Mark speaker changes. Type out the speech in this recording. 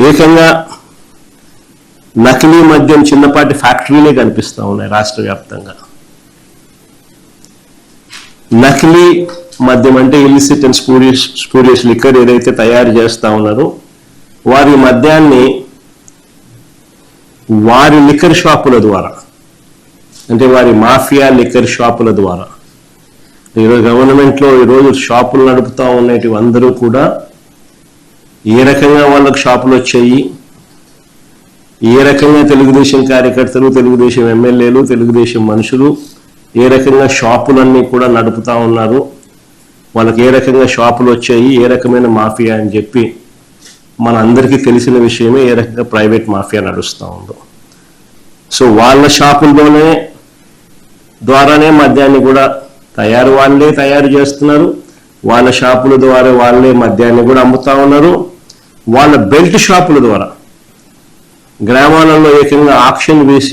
Speaker 1: ఏకంగా నకిలీ మద్యం చిన్నపాటి ఫ్యాక్టరీలే కనిపిస్తూ ఉన్నాయి రాష్ట్ర వ్యాప్తంగా. నకిలీ మద్యం అంటే ఇల్లిసిట్ అండ్ స్పూరియస్ లిక్కర్ ఏదైతే తయారు చేస్తూ ఉన్నారో వారి మద్యాన్ని వారి లిక్కర్ షాపుల ద్వారా, అంటే వారి మాఫియా లిక్కర్ షాపుల ద్వారా, ఈరోజు గవర్నమెంట్లో ఈరోజు షాపులు నడుపుతూ ఉన్నవి అందరూ కూడా ఏ రకంగా వాళ్ళకు షాపులు వచ్చాయి, ఏ రకంగా తెలుగుదేశం కార్యకర్తలు, తెలుగుదేశం ఎమ్మెల్యేలు, తెలుగుదేశం మనుషులు ఏ రకంగా షాపులన్నీ కూడా నడుపుతూ ఉన్నారు, వాళ్ళకి ఏ రకంగా షాపులు వచ్చాయి, ఏ రకమైన మాఫియా అని చెప్పి మనందరికీ తెలిసిన విషయమే ఏ రకంగా ప్రైవేట్ మాఫియా నడుస్తూ ఉందో. సో వాళ్ళ షాపుల్లోనే ద్వారానే మద్యాన్ని కూడా వాళ్ళే తయారు చేస్తున్నారు, వాళ్ళ షాపుల ద్వారా వాళ్ళే మద్యాన్ని కూడా అమ్ముతా ఉన్నారు. వాళ్ళ బెల్ట్ షాపుల ద్వారా గ్రామాలలో ఏకంగా ఆక్షన్ వేసి